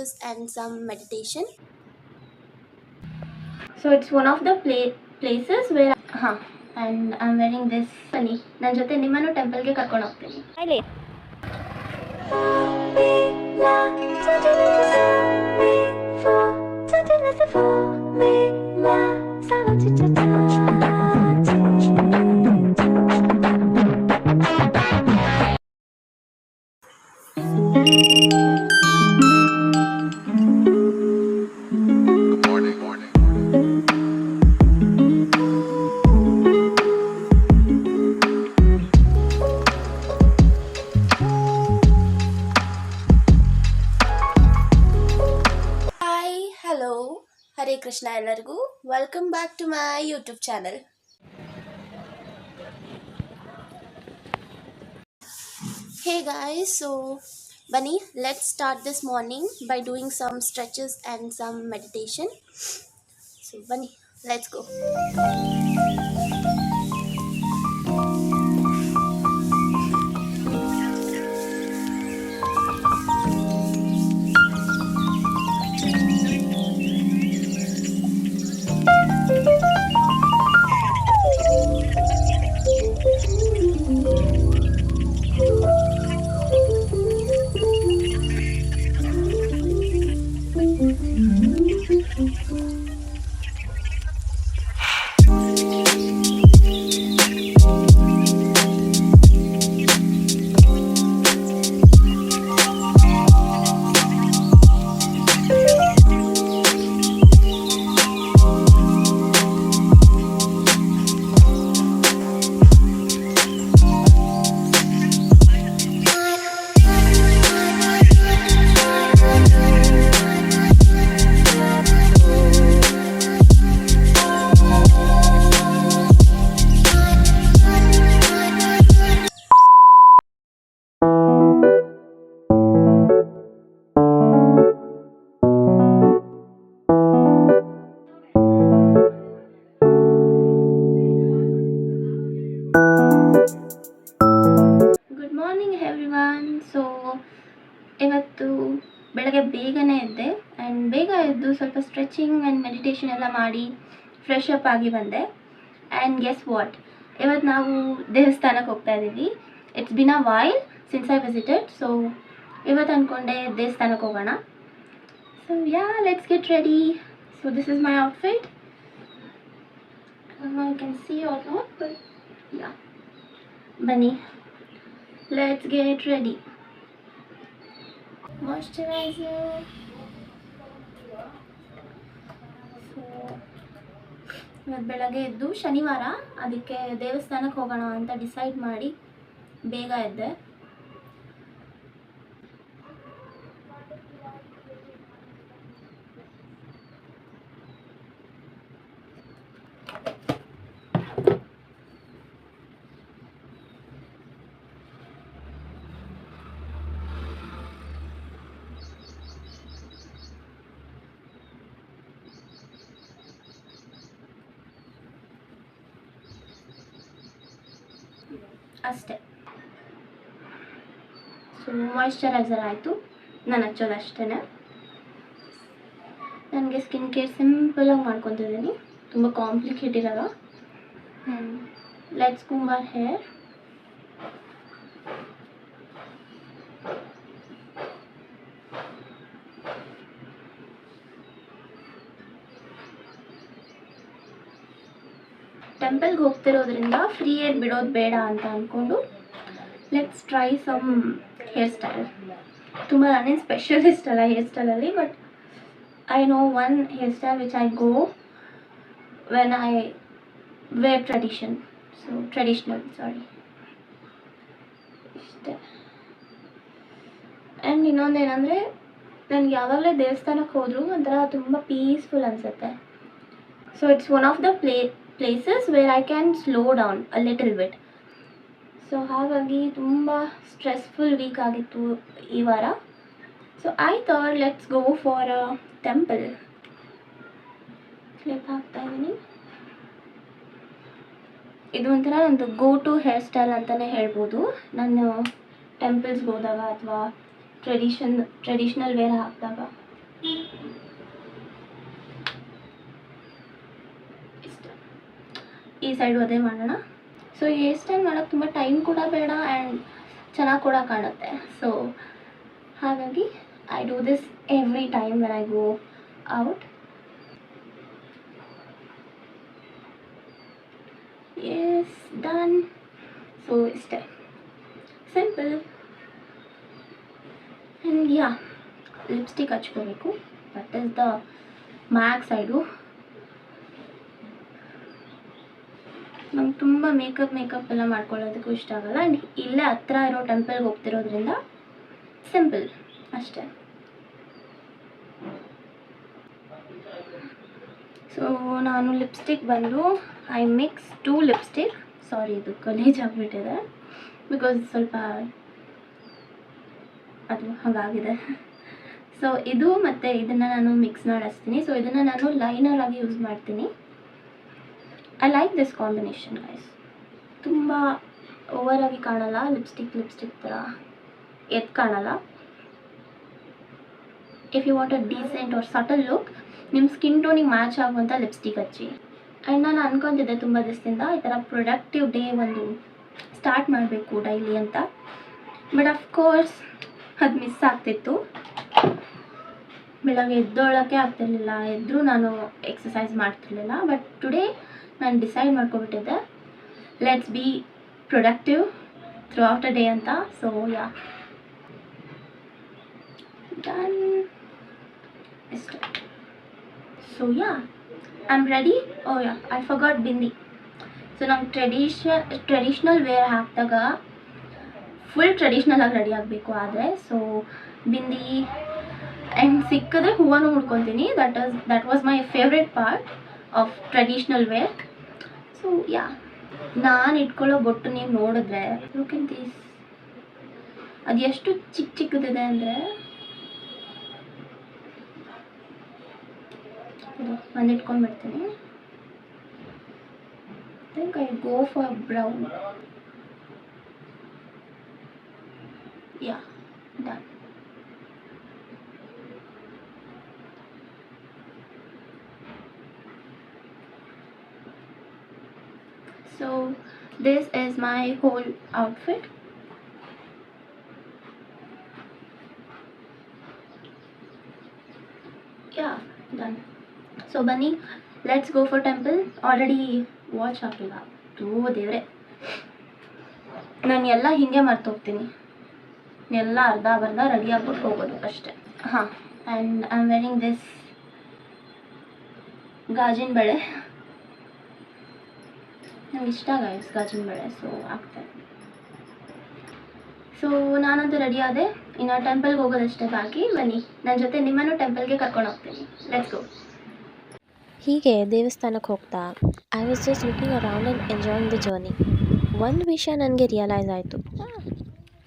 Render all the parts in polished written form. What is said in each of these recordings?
stretches and some meditation. So it's one of the places where and I'm wearing this. ಬನ್ನಿ ನನ್ನ ಜೊತೆ ನಿಮ್ಮನ್ನು ಟೆಂಪಲ್ಗೆ ಕರ್ಕೊಂಡು ಹೋಗ್ತೀನಿ. ಅಲ್ಲಿ ಹರೇ ಕೃಷ್ಣ ಎಲ್ಲರಿಗೂ welcome back to my YouTube channel. Hey guys, so Bunny, let's start this morning by doing some stretches and some meditation. So Bunny, let's go. Good morning everyone. So ಇವತ್ತು ಬೆಳಗ್ಗೆ ಬೇಗನೆ ಎದ್ದೆ ಆ್ಯಂಡ್ ಬೇಗ ಎದ್ದು ಸ್ವಲ್ಪ ಸ್ಟ್ರೆಚಿಂಗ್ ಆ್ಯಂಡ್ ಮೆಡಿಟೇಷನ್ ಎಲ್ಲ ಮಾಡಿ fresh up ಆಗಿ ಬಂದೆ. ಆ್ಯಂಡ್ ಗೆಸ್ ವಾಟ್, ಇವತ್ತು ನಾವು ದೇವಸ್ಥಾನಕ್ಕೆ ಹೋಗ್ತಾ ಇದ್ದೀವಿ. It's been a while since I visited. So ಇವತ್ತು ಅಂದ್ಕೊಂಡೆ ದೇವಸ್ಥಾನಕ್ಕೆ ಹೋಗೋಣ. So yeah, let's get ready. So this is my outfit. You can see or not, but yeah, ಬನ್ನಿ, let's get ready. Moisturizer. So ಇವತ್ತು ಬೆಳಗ್ಗೆ ಎದ್ದು ಶನಿವಾರ, ಅದಕ್ಕೆ ದೇವಸ್ಥಾನಕ್ಕೆ ಹೋಗೋಣ ಅಂತ ಡಿಸೈಡ್ ಮಾಡಿ ಬೇಗ ಎದ್ದೆ. ಅಷ್ಟೇ. ಸೊ ಮಾಯಿಶ್ಚರೈಸರ್ ಆಯಿತು, ನಾನು ಹಚ್ಚೋದು ಅಷ್ಟೇ. ನನಗೆ ಸ್ಕಿನ್ ಕೇರ್ ಸಿಂಪಲಾಗಿ ಮಾಡ್ಕೊತಿದ್ದೀನಿ, ತುಂಬ ಕಾಂಪ್ಲಿಕೇಟ್ ಇರಲ್ಲ. Let's comb our hair. ಟೆಂಪಲ್ಗೆ ಹೋಗ್ತಿರೋದ್ರಿಂದ ಫ್ರೀ ಏರ್ ಬಿಡೋದು ಬೇಡ ಅಂತ ಅಂದ್ಕೊಂಡು let's try some hair style. ತುಂಬ ನಾನೇನು ಸ್ಪೆಷಲಿಸ್ಟ್ ಅಲ್ಲ ಹೇರ್ ಸ್ಟೈಲಲ್ಲಿ, but I know one hair style which I go when I wear traditional ಇಷ್ಟೇ. ಆ್ಯಂಡ್ ಇನ್ನೊಂದೇನೆಂದರೆ, ನನಗೆ ಯಾವಾಗಲೇ ದೇವಸ್ಥಾನಕ್ಕೆ ಹೋದರೂ ಒಂಥರ ತುಂಬ ಪೀಸ್ಫುಲ್ ಅನಿಸುತ್ತೆ. So it's one of the places where I can slow down a little bit. So ಹಾಗಾಗಿ ತುಂಬ ಸ್ಟ್ರೆಸ್ಫುಲ್ ವೀಕ್ ಆಗಿತ್ತು ಈ ವಾರ. So I thought let's go for a temple. Clip ಹಾಕ್ತಾ ಇದ್ದೀನಿ. ಇದು ಒಂಥರ ನಂದು ಗೋ ಟು ಹೇರ್ ಸ್ಟೈಲ್ ಅಂತಲೇ ಹೇಳ್ಬೋದು. ನಾನು ಟೆಂಪಲ್ಸ್ಗೆ ಹೋದಾಗ ಅಥವಾ ಟ್ರೆಡಿಷ್ನಲ್ ವೇರ್ ಹಾಕಿದಾಗ ಈ ಸೈಡು ಅದೇ ಮಾಡೋಣ. ಸೊ ಹೇರ್ ಸ್ಟೈಲ್ ಮಾಡೋಕ್ಕೆ ತುಂಬ ಟೈಮ್ ಕೂಡ ಬೇಡ ಆ್ಯಂಡ್ ಚೆನ್ನಾಗಿ ಕೂಡ ಕಾಣುತ್ತೆ. ಸೊ ಹಾಗಾಗಿ I do this every time when I go out. Yes done. So ಇಷ್ಟೇ ಸಿಂಪಲ್. ಆ್ಯಂಡ್ ಯಾ ಲಿಪ್ಸ್ಟಿಕ್ ಹಚ್ಕೋಬೇಕು. That is the max I do. ನಂಗೆ ತುಂಬ ಮೇಕಪ್ ಎಲ್ಲ ಮಾಡ್ಕೊಳ್ಳೋದಕ್ಕೂ ಇಷ್ಟ ಆಗಲ್ಲ. ಆ್ಯಂಡ್ ಇಲ್ಲೇ ಹತ್ರ ಇರೋ ಟೆಂಪಲ್ಗೆ ಹೋಗ್ತಿರೋದ್ರಿಂದ ಸಿಂಪಲ್ ಅಷ್ಟೇ. ಸೊ ನಾನು ಲಿಪ್ಸ್ಟಿಕ್ ಬಂದು ಐ ಮಿಕ್ಸ್ 2 ಲಿಪ್ಸ್ಟಿಕ್. ಸಾರಿ, ಇದು ಗಲೀಜ್ ಆಗಿಬಿಟ್ಟಿದೆ ಬಿಕಾಸ್ ಸ್ವಲ್ಪ ಅದು ಹಾಗಾಗಿದೆ. ಸೊ ಇದು ಮತ್ತು ಇದನ್ನು ನಾನು ಮಿಕ್ಸ್ ಮಾಡಿ ಹಚ್ತೀನಿ. ಸೊ ಇದನ್ನು ನಾನು ಲೈನರ್ ಆಗಿ ಯೂಸ್ ಮಾಡ್ತೀನಿ. I like this combination guys. ತುಂಬ ಓವರಾಗಿ ಕಾಣಲ್ಲ, ಲಿಪ್ಸ್ಟಿಕ್ ಥರ ಎದ್ದು ಕಾಣಲ್ಲ. If you want a decent or subtle look, ನಿಮ್ಮ ಸ್ಕಿನ್ ಟೋನಿಗೆ ಮ್ಯಾಚ್ ಆಗುವಂಥ ಲಿಪ್ಸ್ಟಿಕ್ ಹಚ್ಚಿ. ಆ್ಯಂಡ್ ನಾನು ಅನ್ಕೊತಿದ್ದೆ ತುಂಬ ದಿವಸದಿಂದ ಈ ಥರ ಪ್ರೊಡಕ್ಟಿವ್ ಡೇ ಒಂದು ಸ್ಟಾರ್ಟ್ ಮಾಡಬೇಕು ಡೈಲಿ ಅಂತ. ಬಟ್ ಅಫ್ಕೋರ್ಸ್ ಅದು ಮಿಸ್ ಆಗ್ತಿತ್ತು. ಬೆಳಗ್ಗೆ ಎದ್ದೋಳಕ್ಕೆ ಆಗ್ತಿರ್ಲಿಲ್ಲ, ಎದ್ದರೂ ನಾನು ಎಕ್ಸಸೈಸ್ ಮಾಡ್ತಿರ್ಲಿಲ್ಲ. ಬಟ್ ಟುಡೇ ನಾನು ಡಿಸೈಡ್ ಮಾಡ್ಕೊಬಿಟ್ಟಿದ್ದೆ, let's be productive throughout a day ಅಂತ. ಸೊ ಯಾ ಡನ್ ಇಷ್ಟೇ. So yeah I am ready. Oh yeah I forgot bindi. So ನಂಗೆ ಟ್ರೆಡಿಷ್ನಲ್ ವೇರ್ ಹಾಕಿದಾಗ ಫುಲ್ ಟ್ರೆಡಿಷ್ನಲ್ ಆಗಿ ರೆಡಿ ಆಗಬೇಕು. ಆದರೆ ಸೊ ಬಿಂದಿ ಆ್ಯಂಡ್ ಸಿಕ್ಕಿದ್ರೆ ಹೂವನ್ನು ಮುಡ್ಕೊತೀನಿ. That was my favourite part of traditional wear. So yeah ನಾನು ಇಟ್ಕೊಳ್ಳೋ ಬೊಟ್ಟು ನೀವು ನೋಡಿದ್ರೆ ಲುಕ್ ಇನ್ ದಿಸ್, ಅದು ಎಷ್ಟು ಚಿಕ್ಕದಿದೆ ಅಂದರೆ ಒಂದು ಇಟ್ಕೊಂಡ್ಬಿಡ್ತೀನಿ. Think I go for brown. Yeah done. So this is my whole outfit. Yeah, done. So ಬನ್ನಿ, let's go for temple. Already watch ಹಾಕಿಲ್ಲ. ದೇವ್ರೆ, ನಾನು ಎಲ್ಲ ಹಿಂಗೆ ಮರ್ತೋಗ್ತೀನಿ. ಎಲ್ಲ ಅರ್ಧ ರೆಡಿ ಆಗ್ಬಿಟ್ಟು ಹೋಗೋದು ಅಷ್ಟೇ. ಹಾಂ, and I am wearing this ಗಾಜಿನ ಬಳೆ. ನಂಗೆ ಇಷ್ಟ ಗೈಸ್ ಗಾಜಿನ ಬಳೆ. ಸೊ ಆಗ್ತದೆ. ಸೊ ನಾನಂತೂ ರೆಡಿ ಆದೆ. ಇನ್ನು ಟೆಂಪಲ್ಗೆ ಹೋಗೋದಷ್ಟೇ ಬಾಕಿ. ಬನ್ನಿ, ನನ್ನ ಜೊತೆ ನಿಮ್ಮನ್ನು ಟೆಂಪಲ್ಗೆ ಕರ್ಕೊಂಡು ಹೋಗ್ತೀನಿ. Let's go. ಹೀಗೆ ದೇವಸ್ಥಾನಕ್ಕೆ ಹೋಗ್ತಾ I was just looking around and enjoying the journey. ಒಂದು ವಿಷಯ ನನಗೆ ರಿಯಲೈಸ್ ಆಯಿತು,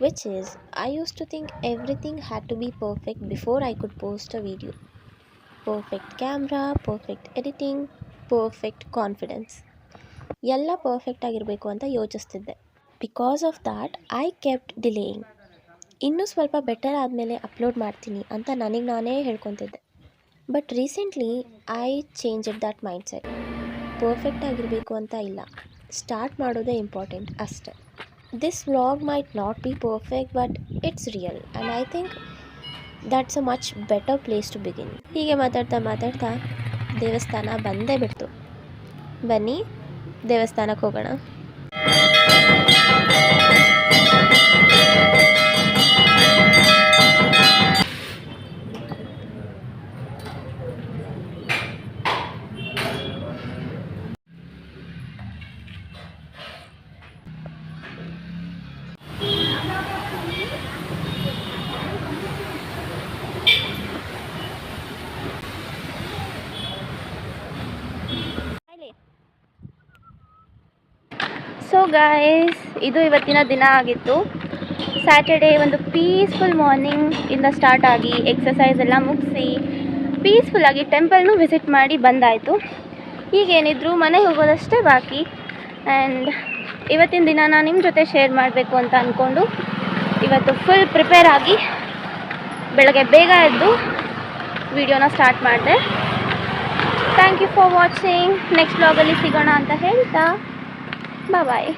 which is I use to think everything had to be perfect before I could post a video. Perfect camera, perfect editing, perfect confidence, ಎಲ್ಲ perfect ಆಗಿರಬೇಕು ಅಂತ ಯೋಚಿಸ್ತಿದ್ದೆ. Because of that I kept delaying. ಇನ್ನೂ ಸ್ವಲ್ಪ better ಆದಮೇಲೆ upload ಮಾಡ್ತೀನಿ ಅಂತ ನನಗೆ ನಾನೇ ಹೇಳ್ಕೊತಿದ್ದೆ. But recently I change that mindset. Perfect ಆಗಿರಬೇಕು ಅಂತ ಇಲ್ಲ, ಸ್ಟಾರ್ಟ್ ಮಾಡೋದೇ ಇಂಪಾರ್ಟೆಂಟ್ ಅಷ್ಟೆ. This vlog might not be perfect but it's real and I think that's a much better place to begin. ಹೀಗೆ ಮಾತಾಡ್ತಾ ದೇವಸ್ಥಾನ ಬಂದೇ ಬಿಡ್ತು. ಬನ್ನಿ ದೇವಸ್ಥಾನಕ್ಕೆ ಹೋಗೋಣ. ಸೊ ಗಾಯ್ಸ್, ಇದು ಇವತ್ತಿನ ದಿನ ಆಗಿತ್ತು. ಸ್ಯಾಟರ್ಡೇ ಒಂದು ಪೀಸ್ಫುಲ್ ಮಾರ್ನಿಂಗ್ ಇಂದ ಸ್ಟಾರ್ಟ್ ಆಗಿ ಎಕ್ಸಸೈಸ್ ಎಲ್ಲ ಮುಗಿಸಿ ಪೀಸ್ಫುಲ್ಲಾಗಿ ಟೆಂಪಲ್ನೂ ವಿಸಿಟ್ ಮಾಡಿ ಬಂದಾಯಿತು. ಈಗೇನಿದ್ರು ಮನೆಗೆ ಹೋಗೋದಷ್ಟೇ ಬಾಕಿ. ಆ್ಯಂಡ್ ಇವತ್ತಿನ ದಿನ ನಾನು ನಿಮ್ಮ ಜೊತೆ ಶೇರ್ ಮಾಡಬೇಕು ಅಂತ ಅಂದ್ಕೊಂಡು ಇವತ್ತು ಫುಲ್ ಪ್ರಿಪೇರ್ ಆಗಿ ಬೆಳಗ್ಗೆ ಬೇಗ ಎದ್ದು ವಿಡಿಯೋನ ಸ್ಟಾರ್ಟ್ ಮಾಡಿದೆ. Thank you for watching. Next ವ್ಲಾಗಲ್ಲಿ ಸಿಗೋಣ ಅಂತ ಹೇಳ್ತಾ ಬಾಯ್.